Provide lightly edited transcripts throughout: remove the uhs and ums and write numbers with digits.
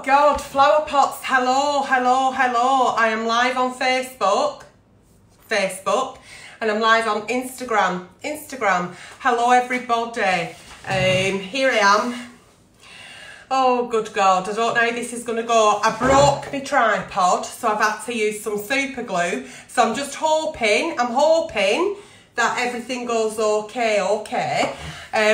Oh God, flower pots, hello. I am live on Facebook, and I'm live on Instagram. Hello everybody. Here I am. Oh good God, I don't know how this is going to go. I broke my tripod, so I've had to use some super glue. So I'm just hoping that everything goes okay.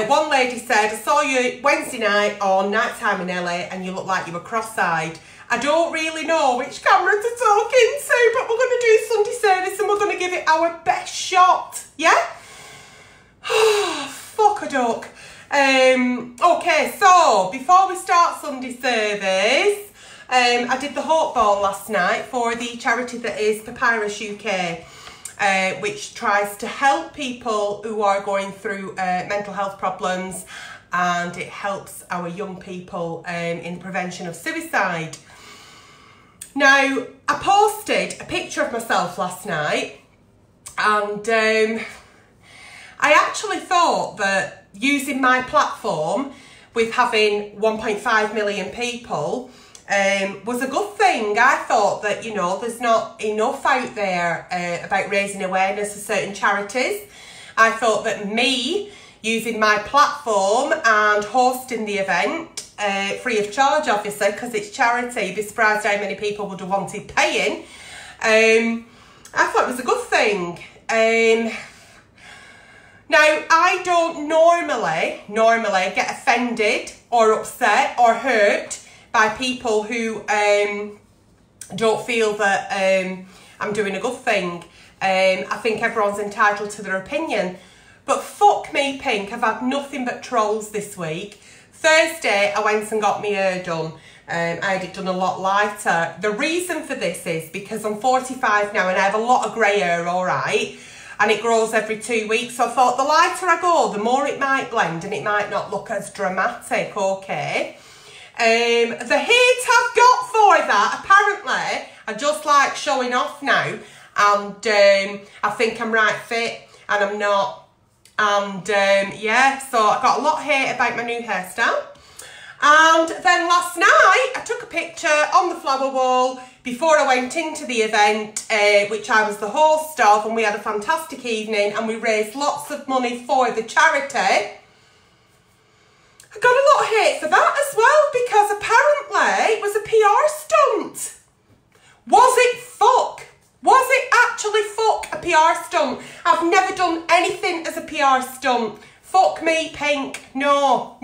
One lady said, I saw you Wednesday night or night time in LA and you look like you were cross-eyed. I don't really know which camera to talk into, but we're going to do Sunday service and we're going to give it our best shot. Yeah? Fuck a duck. Okay, so before we start Sunday service, I did the Hope Ball last night for the charity that is Papyrus UK. Which tries to help people who are going through mental health problems, and it helps our young people in prevention of suicide. Now, I posted a picture of myself last night, and I actually thought that using my platform with having 1.5 million people was a good thing. I thought that, you know, there's not enough out there about raising awareness of certain charities. I thought that me using my platform and hosting the event, free of charge obviously, because it's charity, you'd be surprised how many people would have wanted paying. I thought it was a good thing. Now, I don't normally get offended or upset or hurt by people who don't feel that I'm doing a good thing. I think everyone's entitled to their opinion. But fuck me, Pink, I've had nothing but trolls this week. Thursday, I went and got my hair done. I had it done a lot lighter. The reason for this is because I'm 45 now and I have a lot of grey hair, alright? And it grows every 2 weeks. So I thought the lighter I go, the more it might blend and it might not look as dramatic, okay? The hate I've got for that, apparently, I just like showing off now, and I think I'm right fit, and I'm not, and yeah, so I got a lot of hate about my new hairstyle. And then last night, I took a picture on the flower wall before I went into the event, which I was the host of, and we had a fantastic evening, and we raised lots of money for the charity. I got a lot of hate for that as well, because apparently it was a PR stunt. Was it fuck? Was it actually fuck a PR stunt? I've never done anything as a PR stunt. Fuck me, Pink. No.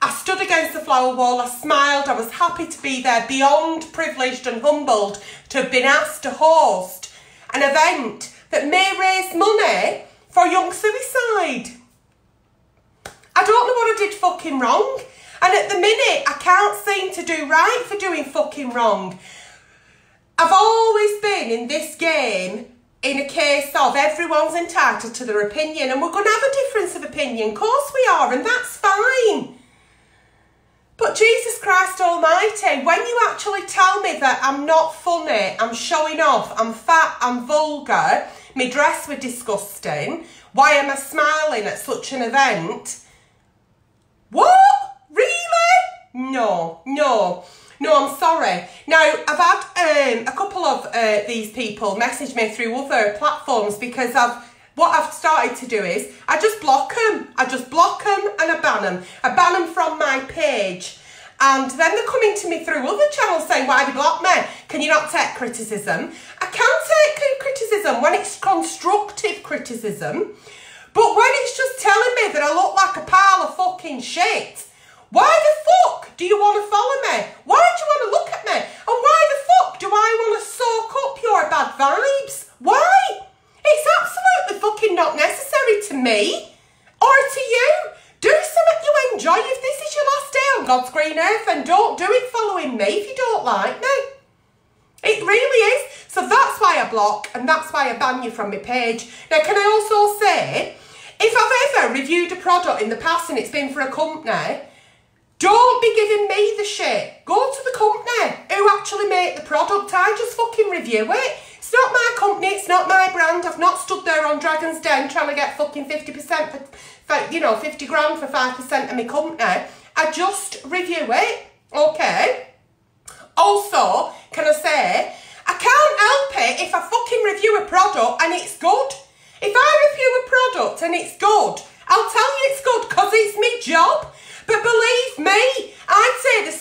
I stood against the flower wall, I smiled, I was happy to be there, beyond privileged and humbled to have been asked to host an event that may raise money for young suicide. I don't know what I did fucking wrong. And at the minute, I can't seem to do right for doing fucking wrong. I've always been in this game in a case of everyone's entitled to their opinion, and we're going to have a difference of opinion. Of course we are, and that's fine. But Jesus Christ Almighty, when you actually tell me that I'm not funny, I'm showing off, I'm fat, I'm vulgar, my dress was disgusting, why am I smiling at such an event? What? Really? No, I'm sorry. Now, I've had a couple of these people message me through other platforms because what I've started to do is I just block them. I just block them and I ban them. I ban them from my page. And then they're coming to me through other channels saying, why have you blocked me? Can you not take criticism? I can take criticism when it's constructive criticism. But when it's just telling me that I look like a pile of fucking shit, why the fuck do you want to follow me? Why do you want to look at me? And why the fuck do I want to soak up your bad vibes? Why? It's absolutely fucking not necessary to me or to you. Do something you enjoy. If this is your last day on God's green earth, then don't do it following me if you don't like me. It really is. So that's why I block, and that's why I ban you from my page. Now, can I also say, if I've ever reviewed a product in the past and it's been for a company, don't be giving me the shit. Go to the company who actually make the product. I just fucking review it. It's not my company, it's not my brand. I've not stood there on Dragon's Den trying to get fucking 50% for, you know, 50 grand for 5% of my company. I just review it, okay? Also, can I say, I can't help it if I fucking review a product and it's good. If I review a product and it's good, I'll tell you it's good because it's my job. But believe me, I'd say that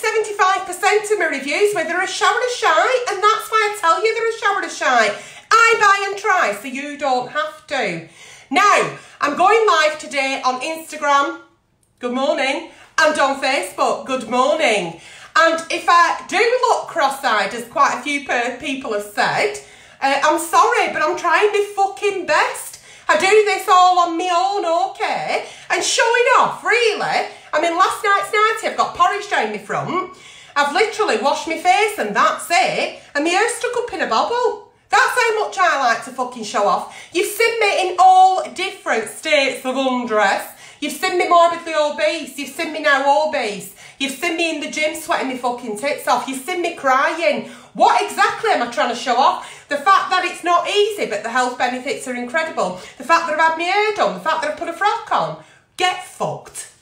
75% of my reviews where they're a shower of shite, and that's why I tell you they're a shower of shite. I buy and try so you don't have to. Now, I'm going live today on Instagram, good morning, and on Facebook, good morning. And if I do look cross-eyed, as quite a few people have said, I'm sorry, but I'm trying my fucking best. I do this all on my own, okay? And showing off, really. I mean, last night's nightie, I've got porridge down my front. I've literally washed my face and that's it. And my hair's stuck up in a bobble. That's how much I like to fucking show off. You've seen me in all different states of undress. You've seen me morbidly obese. You've seen me now obese. You've seen me in the gym sweating my fucking tits off. You've seen me crying. What exactly am I trying to show off? The fact that it's not easy, but the health benefits are incredible. The fact that I've had my hair done. The fact that I've put a frock on. Get fucked.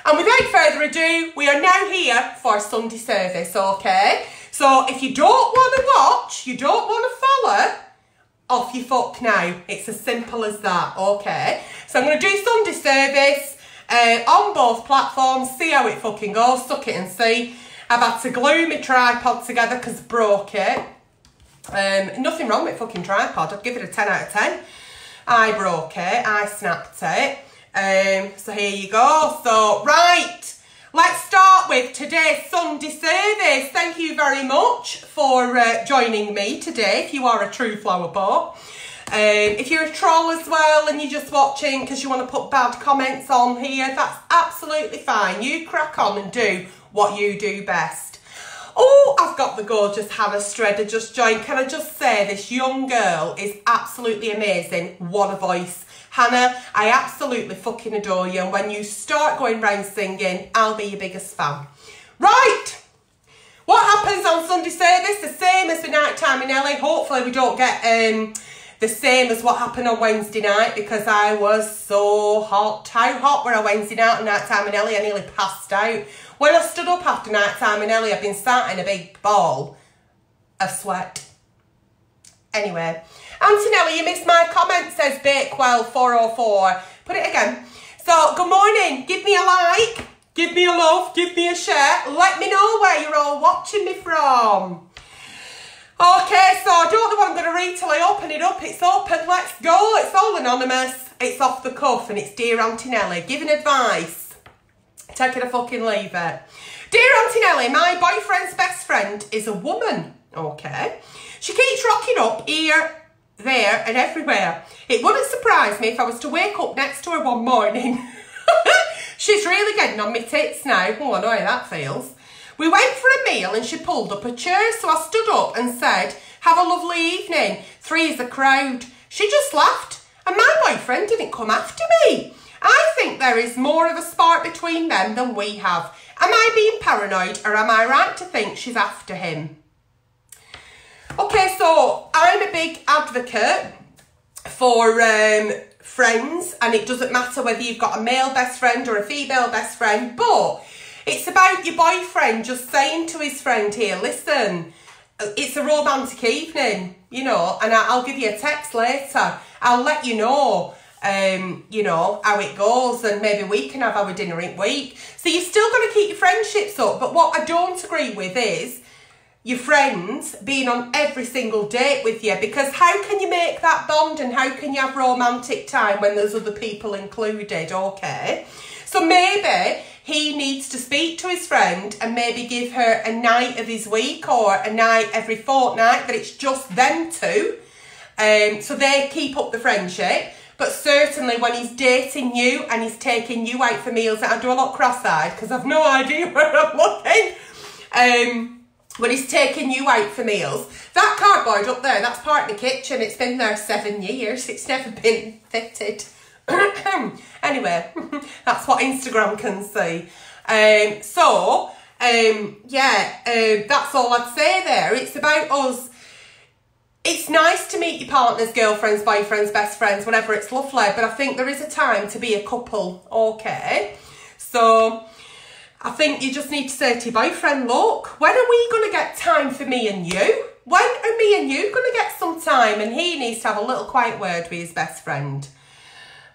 And without further ado, we are now here for Sunday service, okay? So if you don't want to watch, you don't want to follow, off you fuck now. It's as simple as that, okay? So I'm going to do Sunday service on both platforms, see how it fucking goes, suck it and see. I've had to glue my tripod together because I broke it. Nothing wrong with fucking tripod, I'd give it a 10 out of 10. I broke it, I snapped it. So here you go. So, right, let's start with today's Sunday service. Thank you very much for joining me today, if you are a true flower pot. If you're a troll as well and you're just watching because you want to put bad comments on here, that's absolutely fine. You crack on and do what you do best. Oh, I've got the gorgeous Hannah Stredder just joined. Can I just say, this young girl is absolutely amazing. What a voice. Hannah, I absolutely fucking adore you, and when you start going round singing, I'll be your biggest fan. Right, what happens on Sunday service? The same as the night time in Ellie. Hopefully we don't get the same as what happened on Wednesday night, because I was so hot. How hot were I Wednesday night and night time in Ellie? I nearly passed out. When I stood up after night time in Ellie, I've been sat in a big ball of sweat. Anyway, Antonelli, you missed my comment, says Bakewell404. Put it again. So, good morning. Give me a like, give me a love, give me a share. Let me know where you're all watching me from. Okay, so I don't know what I'm going to read till I open it up. It's open. Let's go. It's all anonymous. It's off the cuff and it's Dear Antonelli. Giving advice. Take it or fucking leave it. Dear Antonelli, my boyfriend's best friend is a woman. Okay. She keeps rocking up here, there and everywhere. It wouldn't surprise me if I was to wake up next to her one morning. She's really getting on my tits now. Oh, I know how that feels. We went for a meal and she pulled up a chair, so I stood up and said, have a lovely evening. 3 is a crowd. She just laughed and my boyfriend didn't come after me. I think there is more of a spark between them than we have. Am I being paranoid or am I right to think she's after him? Okay, so I'm a big advocate for friends, and it doesn't matter whether you've got a male best friend or a female best friend, but it's about your boyfriend just saying to his friend here, listen, it's a romantic evening, you know, and I'll give you a text later. I'll let you know, how it goes, and maybe we can have our dinner in week. So you've still got to keep your friendships up, but what I don't agree with is your friends being on every single date with you, because how can you make that bond and how can you have romantic time when there's other people included, okay? So maybe he needs to speak to his friend and maybe give her a night of his week or a night every fortnight that it's just them two, so they keep up the friendship. But certainly when he's dating you and he's taking you out for meals, I do a lot cross-eyed because I've no idea where I'm looking. When he's taking you out for meals, that cardboard up there, that's part of the kitchen. It's been there 7 years. It's never been fitted. Anyway, that's what Instagram can see. That's all I'd say there. It's about us. It's nice to meet your partners, girlfriends, boyfriends, best friends, whatever. It's lovely. But I think there is a time to be a couple, okay? So I think you just need to say to your boyfriend, look, when are we going to get time for me and you? When are me and you going to get some time? And he needs to have a little quiet word with his best friend.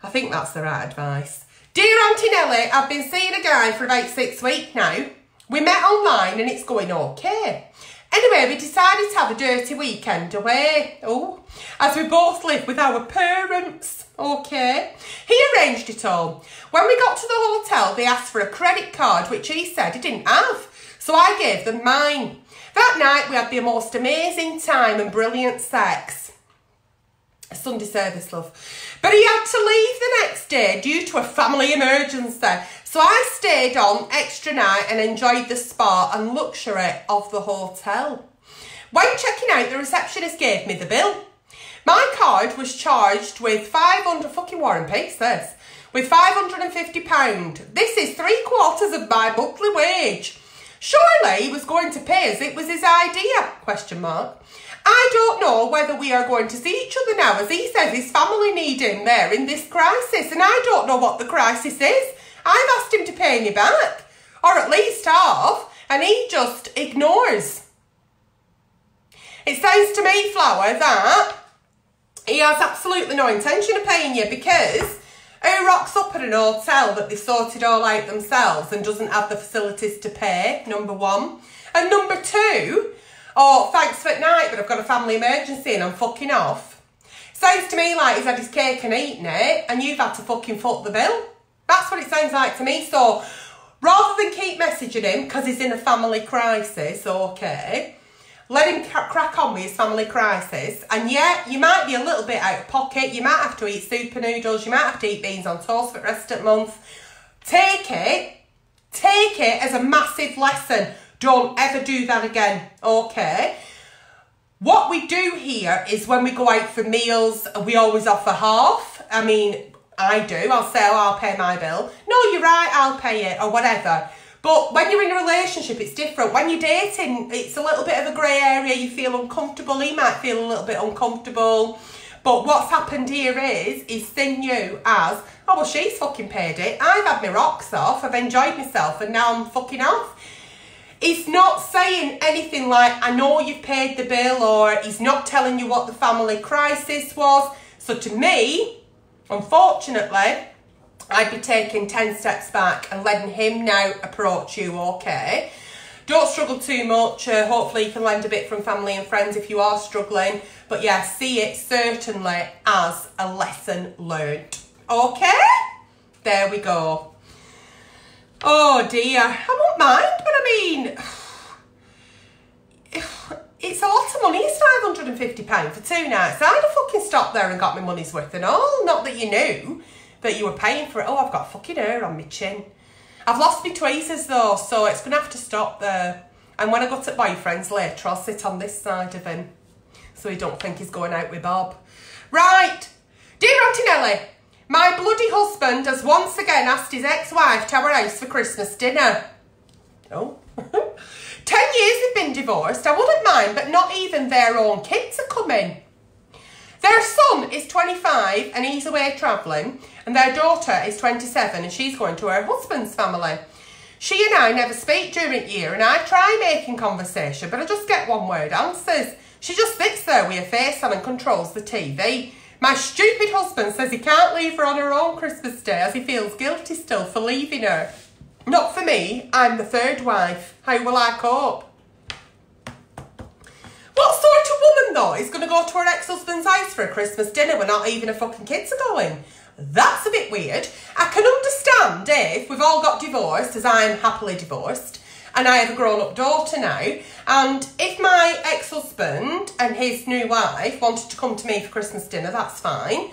I think that's the right advice. Dear Auntie Nelly, I've been seeing a guy for about 6 weeks now. We met online and it's going okay. Anyway, we decided to have a dirty weekend away. Oh, as we both live with our parents. Okay. He arranged it all. When we got to the hotel, they asked for a credit card, which he said he didn't have. So I gave them mine. That night, we had the most amazing time and brilliant sex. A Sunday service, love. But he had to leave the next day due to a family emergency. So I stayed on extra night and enjoyed the spa and luxury of the hotel. When checking out, the receptionist gave me the bill. My card was charged with 500 fucking War and Peace, this. With £550. This is 3/4 of my monthly wage. Surely he was going to pay us. It was his idea, question mark. I don't know whether we are going to see each other now, as he says his family need him there in this crisis, and I don't know what the crisis is. I've asked him to pay me back, or at least half, and he just ignores. It sounds to me, Flower, that he has absolutely no intention of paying you, because who rocks up at an hotel that they've sorted all out themselves and doesn't have the facilities to pay, number one. And number two, oh, thanks for night, but I've got a family emergency and I'm fucking off. Sounds to me like he's had his cake and eaten it and you've had to fucking foot the bill. That's what it sounds like to me. So rather than keep messaging him because he's in a family crisis, okay, let him crack on with his family crisis. And yeah, you might be a little bit out of pocket. You might have to eat super noodles. You might have to eat beans on toast for the rest of the month. Take it as a massive lesson. Don't ever do that again, okay? What we do here is when we go out for meals, we always offer half. I mean, I do. I'll say, oh, I'll pay my bill. No, you're right, I'll pay it, or whatever. But when you're in a relationship, it's different. When you're dating, it's a little bit of a grey area. You feel uncomfortable. He might feel a little bit uncomfortable. But what's happened here is seen you as, oh, well, she's fucking paid it. I've had my rocks off. I've enjoyed myself, and now I'm fucking off. He's not saying anything like, I know you've paid the bill, or he's not telling you what the family crisis was. So to me, unfortunately, I'd be taking 10 steps back and letting him now approach you, okay? Don't struggle too much. Hopefully you can lend a bit from family and friends if you are struggling. But yeah, see it certainly as a lesson learned. Okay? There we go. Oh dear, I won't mind, but I mean, it's a lot of money. It's £550 for 2 nights. I'd have fucking stopped there and got my money's worth and all. Not that you knew that you were paying for it. Oh, I've got fucking hair on my chin. I've lost my tweezers though, so it's going to have to stop there. And when I go to boyfriend's later, I'll sit on this side of him so he don't think he's going out with Bob. Right, dear Auntie Nelly, my bloody husband has once again asked his ex-wife to our house for Christmas dinner. Oh. 10 years they've been divorced. I wouldn't mind, but not even their own kids are coming. Their son is 25 and he's away travelling, and their daughter is 27 and she's going to her husband's family. She and I never speak during the year, and I try making conversation, but I just get one-word answers. She just sits there with her face on and controls the TV. My stupid husband says he can't leave her on her own Christmas Day as he feels guilty still for leaving her. Not for me, I'm the third wife. How will I cope? What sort of woman, though, is going to go to her ex-husband's house for a Christmas dinner when not even her fucking kids are going? That's a bit weird. I can understand if we've all got divorced, as I'm happily divorced, and I have a grown-up daughter now, and if my ex-husband and his new wife wanted to come to me for Christmas dinner, that's fine.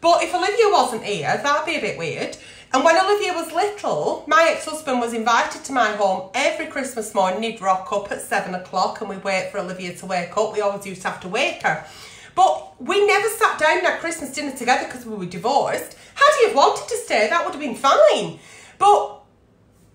But if Olivia wasn't here, that'd be a bit weird. And when Olivia was little, my ex-husband was invited to my home every Christmas morning. He'd rock up at 7 o'clock and we'd wait for Olivia to wake up. We always used to have to wake her. But we never sat down and had Christmas dinner together because we were divorced. Had he have wanted to stay, that would have been fine. But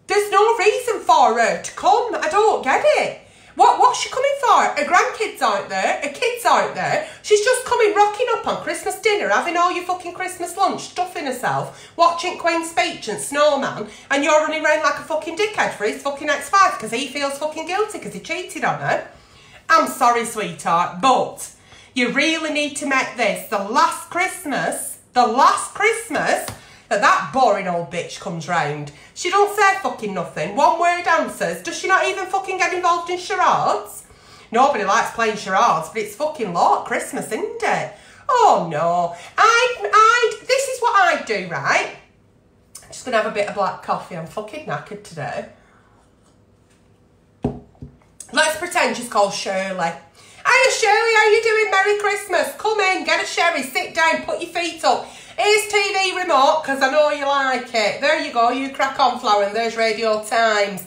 there's no reason for her to come. I don't get it. What's she coming for? Her grandkids aren't there. Her kids aren't there. She's just coming rocking up on Christmas dinner, having all your fucking Christmas lunch, stuffing herself, watching Queen's Speech and Snowman, and you're running around like a fucking dickhead for his fucking ex-wife because he feels fucking guilty because he cheated on her. I'm sorry, sweetheart, but you really need to make this the last Christmas that boring old bitch comes round. She don't say fucking nothing. One word answers. Does she not even fucking get involved in charades? Nobody likes playing charades, but it's fucking Lord Christmas, isn't it? Oh no. This is what I do, right? I'm just gonna have a bit of black coffee. I'm fucking knackered today. Let's pretend she's called Shirley. Hiya Shirley, how you doing? Merry Christmas. Come in, get a sherry, sit down, put your feet up. Here's TV remote, because I know you like it. There you go, you crack on, Flower, and there's Radio Times.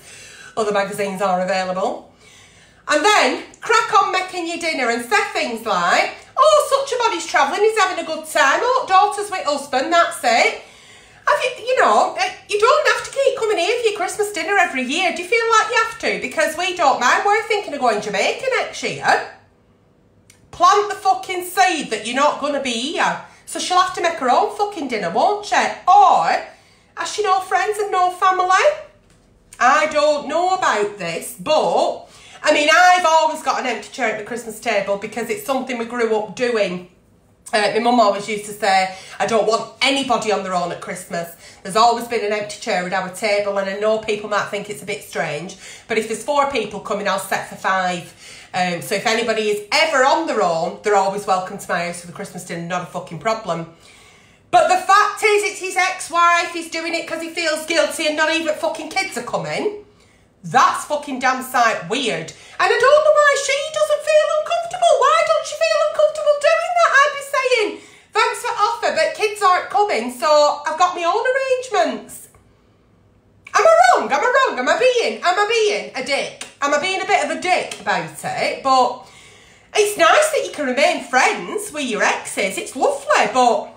Other magazines are available. And then, crack on making your dinner and say things like, oh, such a body's travelling, he's having a good time. Oh, daughter's with husband, that's it. You don't have to keep coming here for your Christmas dinner every year. Do you feel like you have to? Because we don't mind. We're thinking of going to Jamaica next year. Plant the fucking seed that you're not going to be here. So she'll have to make her own fucking dinner, won't she? Or has she no friends and no family? I don't know about this, but I mean, I've always got an empty chair at the Christmas table because it's something we grew up doing. My mum always used to say, I don't want anybody on their own at Christmas. There's always been an empty chair at our table, and I know people might think it's a bit strange, but if there's 4 people coming, I'll set for 5. So if anybody is ever on their own, they're always welcome to my house for the Christmas dinner, not a fucking problem. But the fact is, it's his ex-wife, he's doing it because he feels guilty and not even fucking kids are coming. That's fucking damn sight weird. And I don't know why she doesn't feel uncomfortable. Why don't she feel uncomfortable doing that? I'd be saying, thanks for offer, but kids aren't coming, so I've got my own arrangements. Am I wrong? Am I wrong? Am I being a dick? Am I being a bit of a dick about it? But it's nice that you can remain friends with your exes. It's lovely, but...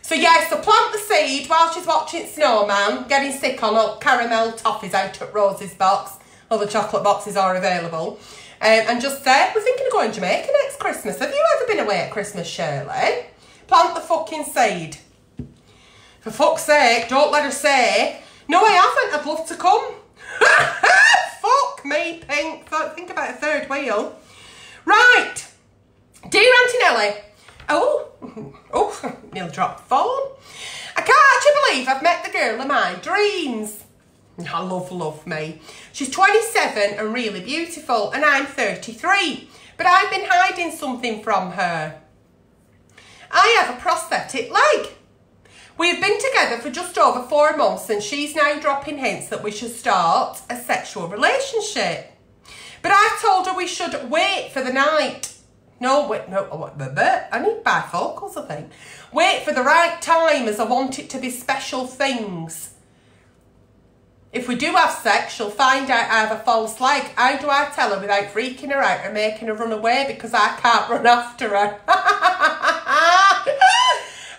So yeah, so plant the seed while she's watching Snowman, getting sick on caramel toffees out at Rose's box. Other chocolate boxes are available. And just say, we're thinking of going to Jamaica next Christmas. Have you ever been away at Christmas, Shirley? Plant the fucking seed. For fuck's sake, don't let her say, no, I haven't, I'd love to come. Fuck me, Pink. Think about a third wheel. Right. Dear Auntie Nelly. Oh, nearly dropped the phone. I can't actually believe I've met the girl of my dreams. I love me. She's 27 and really beautiful, and I'm 33. But I've been hiding something from her. I have a prosthetic leg. We've been together for just over 4 months, and she's now dropping hints that we should start a sexual relationship. But I've told her we should wait for the night. No, I need bifocals, I think. Wait for the right time, as I want it to be special things. If we do have sex, she'll find out I have a false leg. How do I tell her without freaking her out or making her run away because I can't run after her?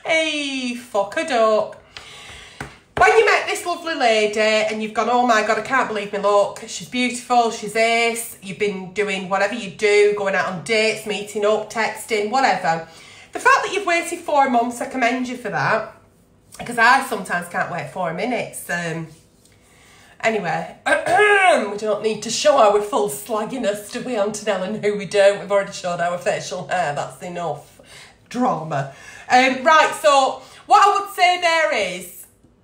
Hey, fuck a duck. When you met this lovely lady and you've gone, oh my God, I can't believe me luck. She's beautiful, she's ace. You've been doing whatever you do, going out on dates, meeting up, texting, whatever. The fact that you've waited 4 months, I commend you for that. Because I sometimes can't wait 4 minutes. Anyway, we don't need to show our full slagginess, do we, Auntie Nell? No, we don't. We've already showed our facial hair. That's enough drama. Right, so what I would say there is,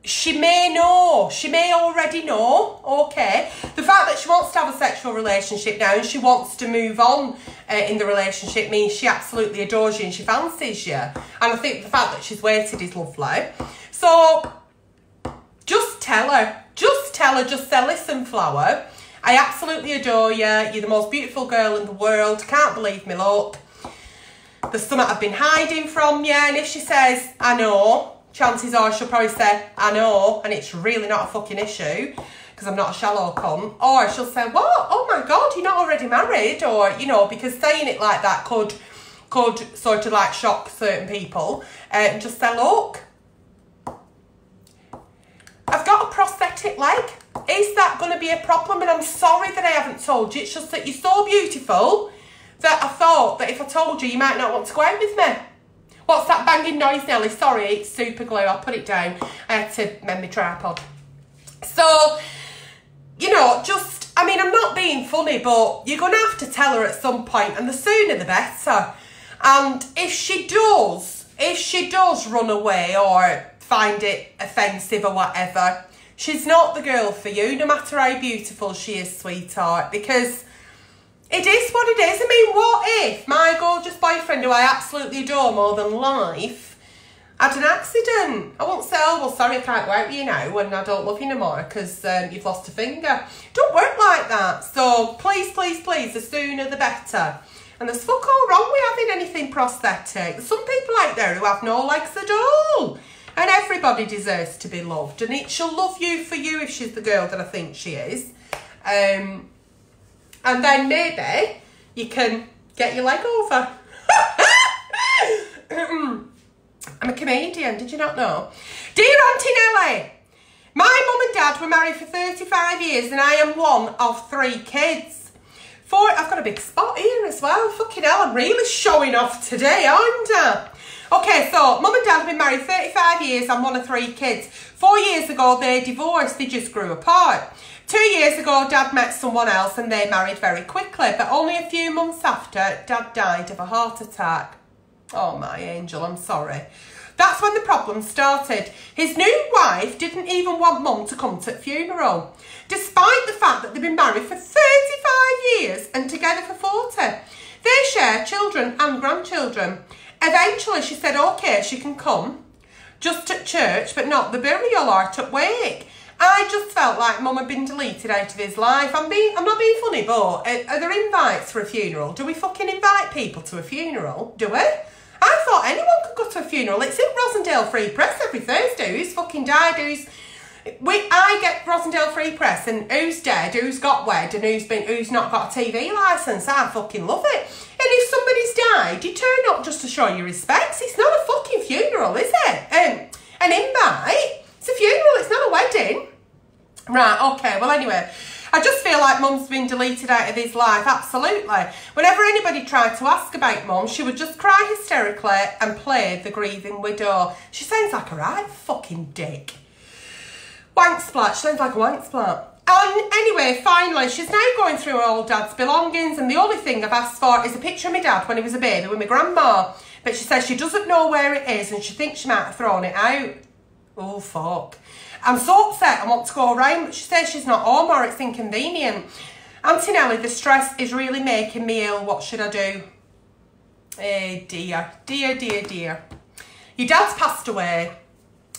she may know, she may already know, okay. The fact that she wants to have a sexual relationship now and she wants to move on in the relationship means she absolutely adores you and she fancies you. And I think the fact that she's waited is lovely. So, just tell her, just say, listen, Flower, I absolutely adore you. You're the most beautiful girl in the world. Can't believe me luck. There's something I've been hiding from you. And if she says, I know, chances are she'll probably say, I know, and it's really not a fucking issue because I'm not a shallow cunt. Or she'll say, what? Oh my God, you're not already married? Or, you know, because saying it like that could sort of like shock certain people. And just say, look, I've got a prosthetic leg. is that going to be a problem? And I'm sorry that I haven't told you. It's just that you're so beautiful that I thought that if I told you, you might not want to go out with me. What's that banging noise, Nelly? Sorry, it's super glue. I'll put it down. I had to mend my tripod. So, you know, just, I mean, I'm not being funny, but you're going to have to tell her at some point, and the sooner the better. And if she does run away or find it offensive or whatever, she's not the girl for you, no matter how beautiful she is, sweetheart, because it is what it is. I mean, what if my gorgeous boyfriend, who I absolutely adore more than life, had an accident? I won't say, oh, well, sorry, I can't go out with you now and I don't love you no more because you've lost a finger. Don't work like that. So please, please, please, the sooner the better. And there's fuck all wrong with having anything prosthetic. There's some people out there who have no legs at all. And everybody deserves to be loved. And she'll love you for you if she's the girl that I think she is. And then maybe you can get your leg over. I'm a comedian, did you not know? Dear Auntie Nelly, my mum and dad were married for 35 years and I am one of 3 kids. I've got a big spot here as well. Fucking hell, I'm really showing off today, aren't I? Okay, so mum and dad have been married 35 years. I'm one of 3 kids. 4 years ago, they divorced. They just grew apart. 2 years ago, Dad met someone else and they married very quickly. But only a few months after, Dad died of a heart attack. Oh, my angel, I'm sorry. That's when the problem started. His new wife didn't even want Mum to come to the funeral, despite the fact that they've been married for 35 years and together for 40. They share children and grandchildren. Eventually, she said, okay, she can come, just at church, but not the burial or at wake. I just felt like Mum had been deleted out of his life. I'm not being funny, but are there invites for a funeral? Do we fucking invite people to a funeral? Do we? I thought anyone could go to a funeral. It's in Rosendale Free Press every Thursday. Who's fucking died, I get Rosendale Free Press and who's dead, who's got wed and who's not got a TV licence. I fucking love it. And if somebody's died, you turn up just to show your respects. It's not a fucking funeral, is it? An invite. It's a funeral, it's not a wedding. Right, okay, well anyway, I just feel like Mum's been deleted out of his life, absolutely. Whenever anybody tried to ask about Mum, she would just cry hysterically and play the grieving widow. She sounds like a right fucking dick. Wank splat, she sounds like a wank splat. And anyway, finally, she's now going through her old dad's belongings, and the only thing I've asked for is a picture of my dad when he was a baby with my grandma. But she says she doesn't know where it is and she thinks she might have thrown it out. Oh, fuck. I'm so upset I want to go around, but she says she's not home or it's inconvenient. Auntie Nelly, the stress is really making me ill. What should I do? Dear. Dear, dear, dear. Your dad's passed away.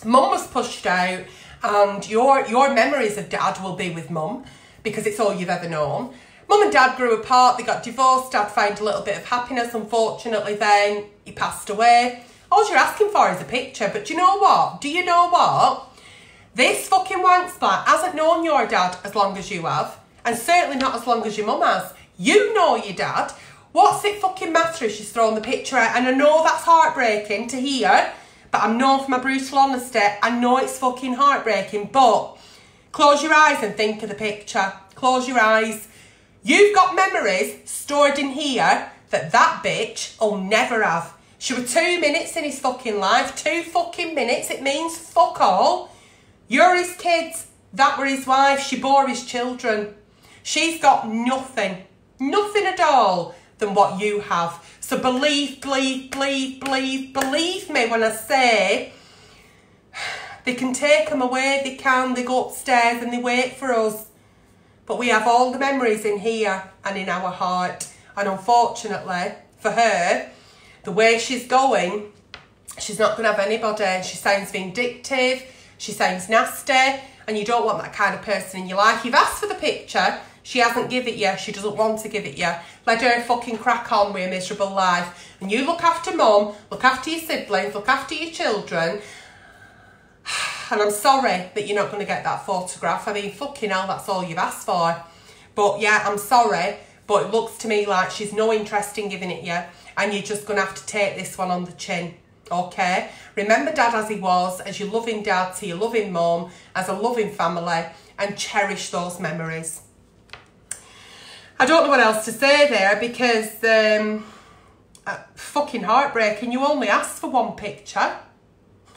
Mum was pushed out. And your memories of Dad will be with Mum because it's all you've ever known. Mum and Dad grew apart. They got divorced. Dad found a little bit of happiness. Unfortunately, then he passed away. All you're asking for is a picture. But do you know what? Do you know what? This fucking wank splat hasn't known your dad as long as you have. And certainly not as long as your mum has. You know your dad. What's it fucking matter if she's thrown the picture out? And I know that's heartbreaking to hear. But I'm known for my brutal honesty. I know it's fucking heartbreaking. But close your eyes and think of the picture. Close your eyes. You've got memories stored in here that bitch will never have. She was 2 minutes in his fucking life. 2 fucking minutes. It means fuck all. You're his kids. That were his wife. She bore his children. She's got nothing. Nothing at all than what you have. So believe me when I say they can take them away. They can. They go upstairs and they wait for us. But we have all the memories in here and in our heart. And unfortunately for her, the way she's going, she's not going to have anybody. She sounds vindictive. She sounds nasty. And you don't want that kind of person in your life. You've asked for the picture. She hasn't given it you. She doesn't want to give it you. Let her fucking crack on with a miserable life. And you look after Mum, look after your siblings, look after your children. And I'm sorry that you're not going to get that photograph. I mean, fucking hell, that's all you've asked for. But yeah, I'm sorry. But it looks to me like she's no interest in giving it you. And you're just going to have to take this one on the chin. okay? Remember Dad as he was, as your loving dad to your loving mum, as a loving family, and cherish those memories. I don't know what else to say there, because fucking heartbreaking. You only asked for one picture.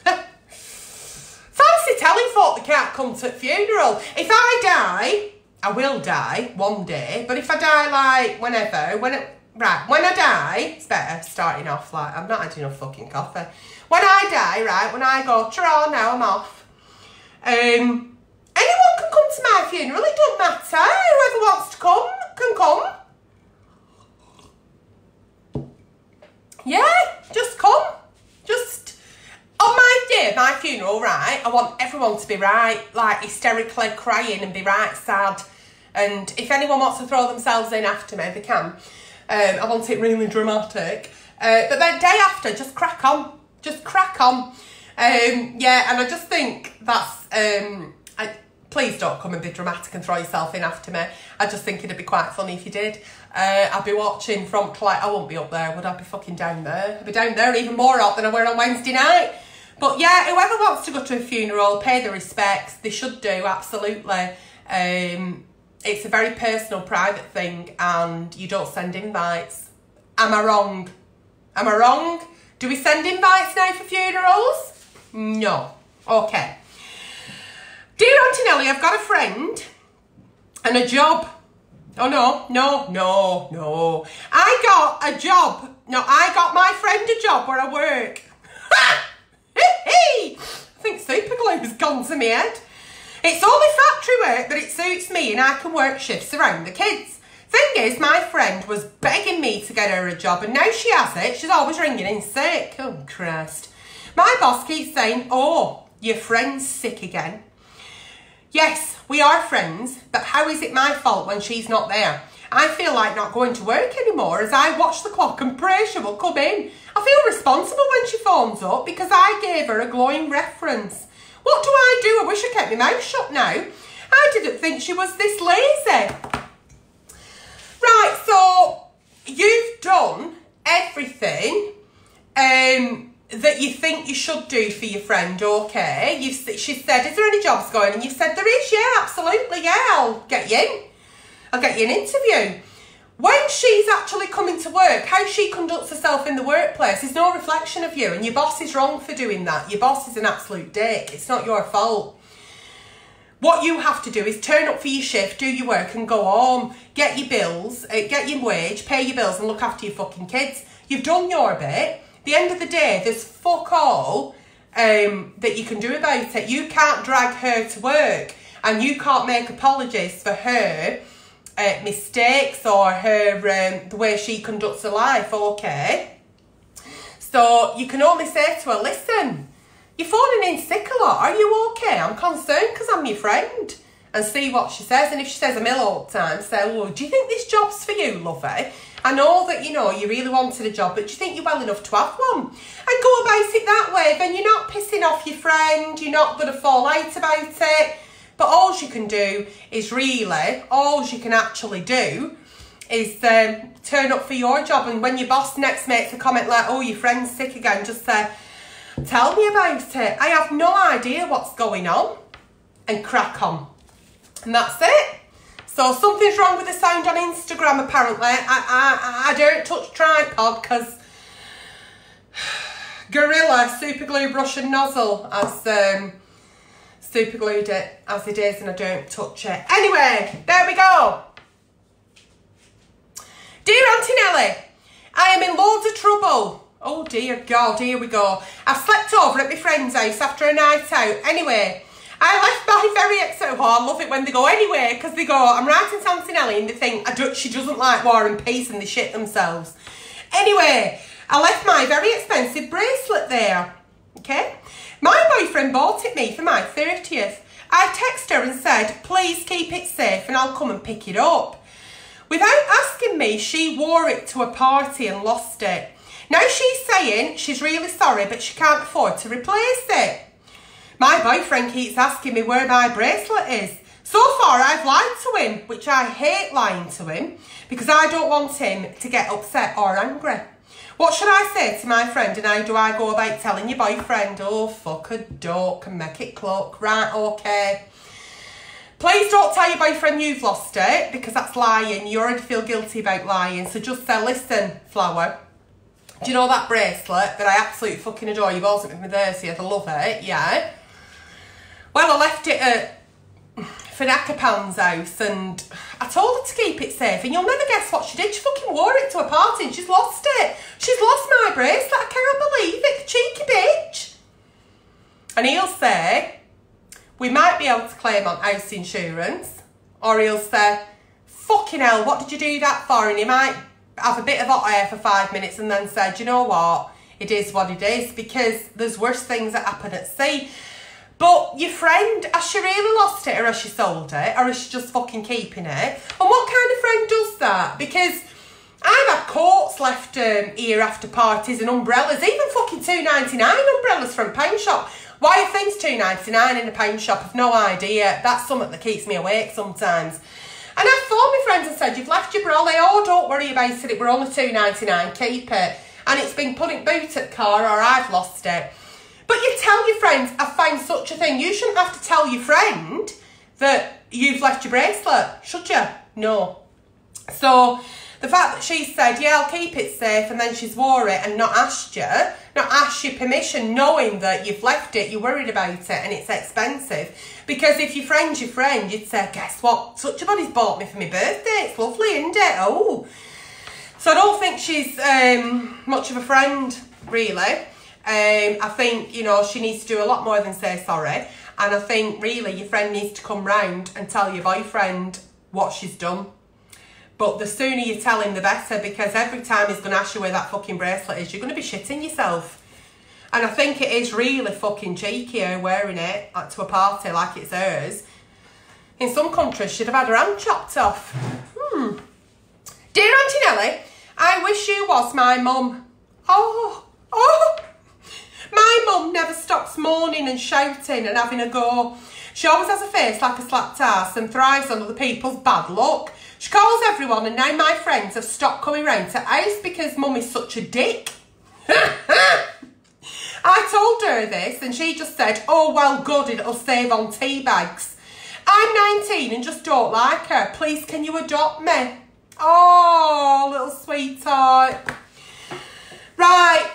Fancy telling folk they can't come to a funeral. If I die, I will die one day, but if I die like whenever, when I die, it's better starting off like, I've not had enough fucking coffee. When I die, right, when I go, ta-ra, now I'm off. Anyone can come to my funeral, it don't matter. Whoever wants to come, can come. Yeah, just come. Just, on my day, my funeral, right, I want everyone to be right, like hysterically crying and be right sad. And if anyone wants to throw themselves in after me, they can. I want it really dramatic. But then day after, just crack on. Just crack on. Yeah, and I just think that's... please don't come and be dramatic and throw yourself in after me. I just think it'd be quite funny if you did. I'd be watching from... Like, I won't be up there, would I? Be fucking down there. I'd be down there even more hot than I were on Wednesday night. But yeah, whoever wants to go to a funeral, pay the respects. They should do, absolutely. It's a very personal, private thing, and you don't send invites. Am I wrong? Am I wrong? Do we send invites now for funerals? No. Okay. Dear Auntie Nelly, I've got a friend and a job. Oh, no. I got a job. No, I got my friend a job where I work. I think super glue's gone to my head. It's only factory work, but it suits me and I can work shifts around the kids. Thing is, my friend was begging me to get her a job, and now she has it. She's always ringing in sick. Oh, Christ. My boss keeps saying, oh, your friend's sick again. Yes, we are friends, but how is it my fault when she's not there? I feel like not going to work anymore as I watch the clock and pray she will come in. I feel responsible when she phones up because I gave her a glowing reference. What do I do? I wish I kept my mouth shut now. I didn't think she was this lazy. Right, so you've done everything that you think you should do for your friend, okay? She said, is there any jobs going? And you said, there is, yeah, absolutely, yeah, I'll get you in. I'll get you an interview. When she's actually coming to work, how she conducts herself in the workplace is no reflection of you, and your boss is wrong for doing that. Your boss is an absolute dick. It's not your fault. What you have to do is turn up for your shift, do your work and go home. Get your bills, get your wage, pay your bills and look after your fucking kids. You've done your bit. At the end of the day, there's fuck all that you can do about it. You can't drag her to work and you can't make apologies for her mistakes or her the way she conducts her life, okay? So you can only say to her, listen, you're phoning in sick a lot, are you okay? I'm concerned because I'm your friend. And see what she says. And if she says a mill all the time, say, well, do you think this job's for you, lovey? I know that, you know, you really wanted a job, but do you think you're well enough to have one? And go about it that way, then you're not pissing off your friend, you're not going to fall out about it. But all you can do is really, all you can actually do is turn up for your job. And when your boss next makes a comment like, oh, your friend's sick again, just say, tell me about it. I have no idea what's going on. And crack on. And that's it. So something's wrong with the sound on Instagram apparently. I don't touch tripod because Gorilla super glue brush and nozzle has super glued it as it is and I don't touch it. Anyway, there we go. Dear Auntie Nelly, I am in loads of trouble. Oh dear God, here we go. I've slept over at my friend's house after a night out. Anyway, I left my very I love it when they go anyway, because they go, I'm writing to Auntie Nelly and they think she doesn't like War and Peace and they shit themselves. Anyway, I left my very expensive bracelet there, okay? My boyfriend bought it me for my 30th. I texted her and said, please keep it safe and I'll come and pick it up. Without asking me, she wore it to a party and lost it. Now she's saying she's really sorry, but she can't afford to replace it. My boyfriend keeps asking me where my bracelet is. So far, I've lied to him, which I hate lying to him, because I don't want him to get upset or angry. What should I say to my friend and how do I go about telling your boyfriend? Oh, fuck a duck and make it cluck. Right, okay. Please don't tell your boyfriend you've lost it because that's lying. You already feel guilty about lying. So just say, listen, Flower, do you know that bracelet that I absolutely fucking adore? You bought it with me there, so I love it, yeah? Well, I left it at Fanacapan's house and I told her to keep it safe and you'll never guess what she did. She fucking wore it to a party and she's lost it. She's lost my bracelet. I can't believe it, cheeky bitch. And he'll say, we might be able to claim on house insurance, or he'll say, fucking hell, what did you do that for? And he might have a bit of hot air for 5 minutes and then say, do you know what? It is what it is because there's worse things that happen at sea. But your friend, has she really lost it or has she sold it or is she just fucking keeping it? And what kind of friend does that? Because I've had coats left here after parties and umbrellas, even fucking $2.99 umbrellas from a pound shop. Why are things $2.99 in a pound shop? I've no idea. That's something that keeps me awake sometimes. And I've phoned my friends and said, you've left your brolly. Oh, don't worry about it. We're only $2.99. Keep it. And it's been put in boot at the car or I've lost it. But you tell your friends, I found such a thing. You shouldn't have to tell your friend that you've left your bracelet, should you? No. So the fact that she said, yeah, I'll keep it safe, and then she's wore it and not asked your permission, knowing that you've left it, you're worried about it and it's expensive. Because if your friend's your friend, you'd say, guess what? Such a body's bought me for my birthday. It's lovely, isn't it? Oh. So I don't think she's much of a friend, really. I think, you know, she needs to do a lot more than say sorry. And I think, really, your friend needs to come round and tell your boyfriend what she's done. But the sooner you tell him, the better, because every time he's going to ask you where that fucking bracelet is, you're going to be shitting yourself. And I think it is really fucking cheeky her wearing it to a party like it's hers. In some countries, she'd have had her hand chopped off. Dear Auntie Nelly, I wish you was my mum. Oh. My mum never stops moaning and shouting and having a go. She always has a face like a slapped ass and thrives on other people's bad luck. She calls everyone and now my friends have stopped coming round to house because mum is such a dick. I told her this and she just said, oh, well, good, it'll save on tea bags. I'm 19 and just don't like her. Please, can you adopt me? Oh, little sweetheart. Right.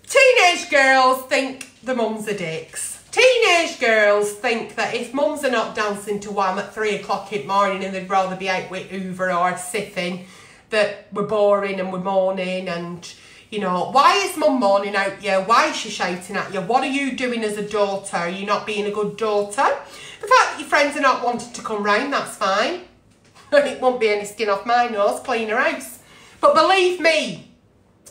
Teenage girls think the mums are dicks. Teenage girls think that if mums are not dancing to Wham at 3 o'clock in the morning and they'd rather be out with Hoover or Siffin, that we're boring and we're moaning and, you know, why is mum moaning at you? Why is she shouting at you? What are you doing as a daughter? Are you not being a good daughter? The fact that your friends are not wanting to come round, that's fine. It won't be any skin off my nose, clean her house. But believe me,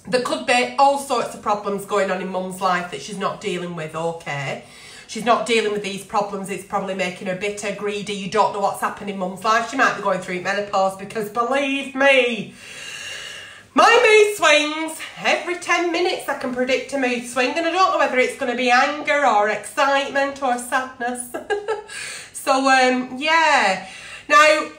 there could be all sorts of problems going on in mum's life that she's not dealing with, okay? She's not dealing with these problems. It's probably making her bitter, greedy. You don't know what's happening in mum's life. She might be going through menopause because, believe me, my mood swings. Every 10 minutes I can predict a mood swing and I don't know whether it's going to be anger or excitement or sadness. So, yeah. Now,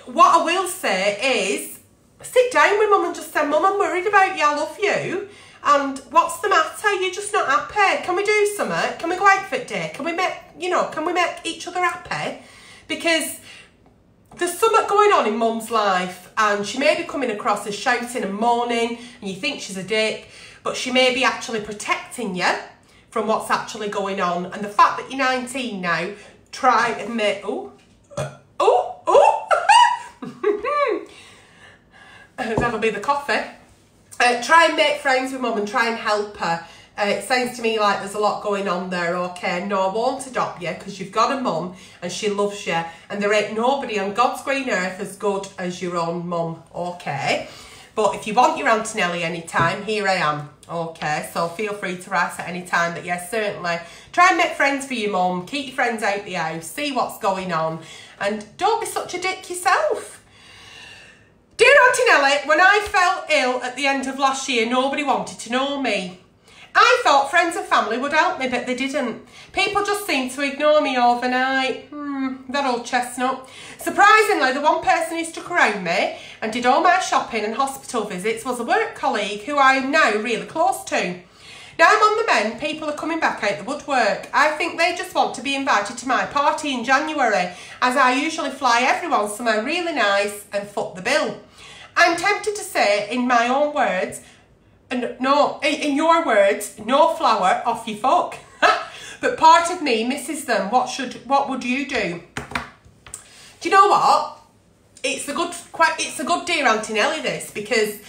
what I will say is, sit down with mum and just say, Mum, I'm worried about you, I love you. And what's the matter? You're just not happy. Can we do something? Can we go out for a day? Can we make, you know, can we make each other happy? Because there's something going on in mum's life and she may be coming across as shouting and moaning and you think she's a dick, but she may be actually protecting you from what's actually going on. And the fact that you're 19 now, try and make, that'll be the coffee. Try and make friends with mum and try and help her. It sounds to me like there's a lot going on there, okay? No, I won't adopt you because you've got a mum and she loves you and there ain't nobody on God's green earth as good as your own mum, okay? But if you want your Auntie Nelly anytime, here I am, okay? So feel free to write at any time, but yes, certainly. Try and make friends for your mum, keep your friends out the house, see what's going on and don't be such a dick yourself. Dear Auntie Nelly, when I fell ill at the end of last year, nobody wanted to know me. I thought friends and family would help me, but they didn't. People just seemed to ignore me overnight. That old chestnut. Surprisingly, the one person who stuck around me and did all my shopping and hospital visits was a work colleague who I am now really close to. Now I'm on the mend, people are coming back out the woodwork. I think they just want to be invited to my party in January, as I usually fly everyone somewhere really nice and foot the bill. I'm tempted to say, in my own words, and no, in your words, no flower off your fuck. But part of me misses them. What would you do? Do you know what? It's a good dear Auntie Nelly this, because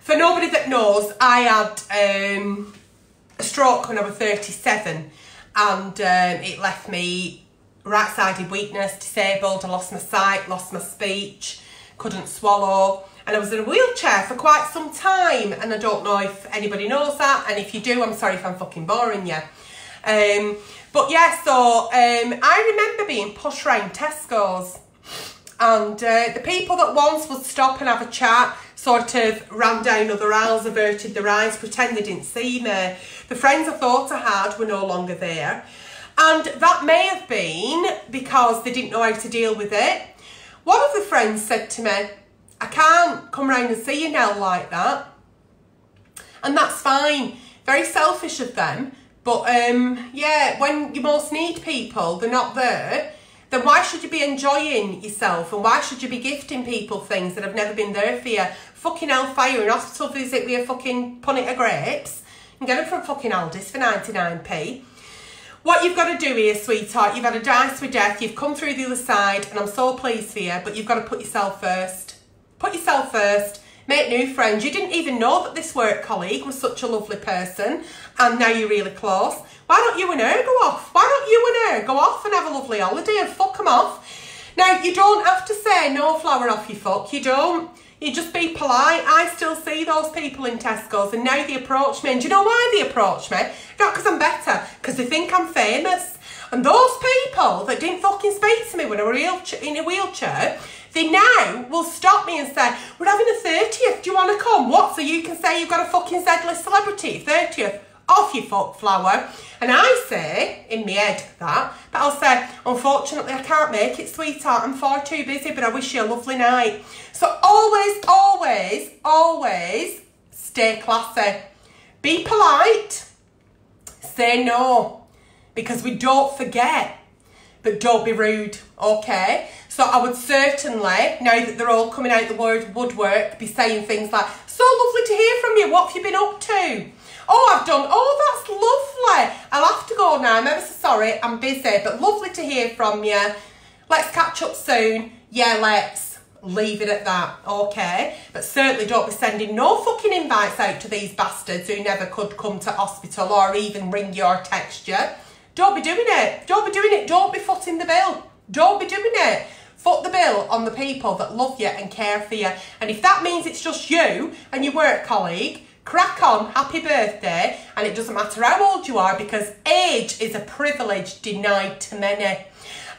for nobody that knows, I had a stroke when I was 37, and it left me right-sided weakness, disabled. I lost my sight, lost my speech, couldn't swallow, and I was in a wheelchair for quite some time, and I don't know if anybody knows that, and if you do, I'm sorry if I'm fucking boring you. But yeah, so I remember being pushed around Tesco's, and the people that once would stop and have a chat sort of ran down other aisles, averted their eyes, pretend they didn't see me. The friends I thought I had were no longer there, and that may have been because they didn't know how to deal with it. One of the friends said to me, I can't come round and see you now like that. And that's fine. Very selfish of them. But yeah, when you most need people, they're not there, then why should you be enjoying yourself, and why should you be gifting people things that have never been there for you? Fucking hellfire, an hospital visit with a fucking punnet of grapes. You can get them from fucking Aldi's for 99p. What you've got to do here, sweetheart, you've had a dice with death, you've come through the other side, and I'm so pleased for you, but you've got to put yourself first. Put yourself first. Make new friends. You didn't even know that this work colleague was such a lovely person, and now you're really close. Why don't you and her go off? Why don't you and her go off and have a lovely holiday and fuck them off? Now, you don't have to say no flower off your fuck. You don't. You just be polite. I still see those people in Tesco's, and now they approach me. And do you know why they approach me? Not because I'm better, because they think I'm famous. And those people that didn't fucking speak to me when I was in a wheelchair, they now will stop me and say, we're having a 30th, do you want to come? What, so you can say you've got a fucking Z-list celebrity 30th? Off your fuck, flower. And I say, in my head that, but I'll say, unfortunately I can't make it, sweetheart, I'm far too busy, but I wish you a lovely night. So always, always, always stay classy. Be polite. Say no. Because we don't forget. But don't be rude, okay? So I would certainly, now that they're all coming out the woodwork, be saying things like, so lovely to hear from you, what have you been up to? Oh, I've done, oh, that's lovely. I'll have to go now, I'm ever so sorry, I'm busy, but lovely to hear from you. Let's catch up soon. Yeah, let's. Leave it at that, okay? But certainly don't be sending no fucking invites out to these bastards who never could come to hospital or even ring you or text you. Don't be doing it. Don't be doing it. Don't be footing the bill. Don't be doing it. Foot the bill on the people that love you and care for you. And if that means it's just you and your work colleague, crack on, happy birthday. And it doesn't matter how old you are, because age is a privilege denied to many.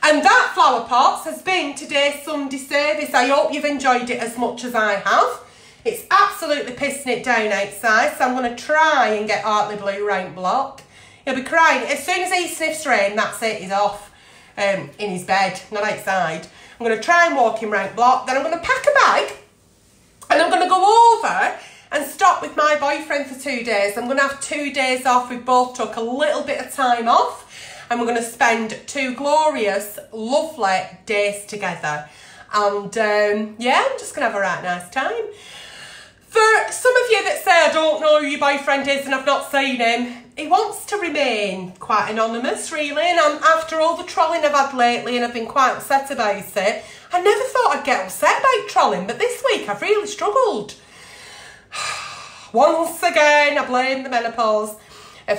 And that, flower pots, has been today's Sunday service. I hope you've enjoyed it as much as I have. It's absolutely pissing it down outside, so I'm going to try and get Hartley Blue round block. He'll be crying. As soon as he sniffs rain, that's it, he's off in his bed, not outside. I'm going to try and walk him round block, then I'm going to pack a bag and I'm going to go over and stop with my boyfriend for 2 days. I'm going to have 2 days off. We both took a little bit of time off, and we're going to spend 2 glorious, lovely days together. And yeah, I'm just going to have a right nice time. For some of you that say, I don't know who your boyfriend is and I've not seen him, he wants to remain quite anonymous, really. And after all the trolling I've had lately, and I've been quite upset about it, I never thought I'd get upset about trolling, but this week I've really struggled. Once again, I blame the menopause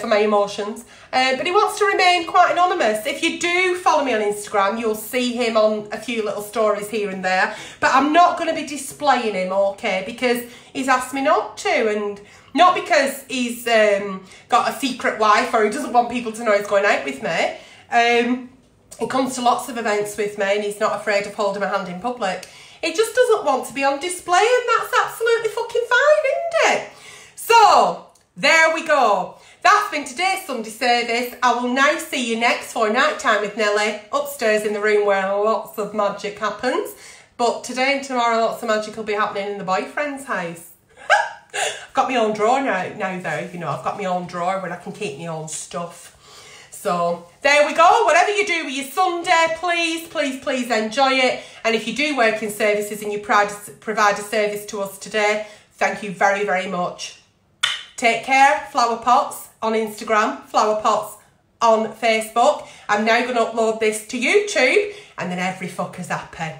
for my emotions. But he wants to remain quite anonymous. If you do follow me on Instagram, you'll see him on a few little stories here and there. But I'm not going to be displaying him, okay, because he's asked me not to. And not because he's got a secret wife or he doesn't want people to know he's going out with me. He comes to lots of events with me and he's not afraid of holding my hand in public. He just doesn't want to be on display, and that's absolutely fucking fine, isn't it? So, there we go. That's been today's Sunday service. I will now see you next for Night Time with Nelly, upstairs in the room where lots of magic happens. But today and tomorrow, lots of magic will be happening in the boyfriend's house. I've got my own drawer now though, you know, I've got my own drawer where I can keep my own stuff. So there we go. Whatever you do with your Sunday, please, please, please enjoy it. And if you do work in services and you provide a service to us today, thank you very, very much. Take care. Flower Pots on Instagram, Flower Pots on Facebook. I'm now going to upload this to YouTube and then every fucker's happy.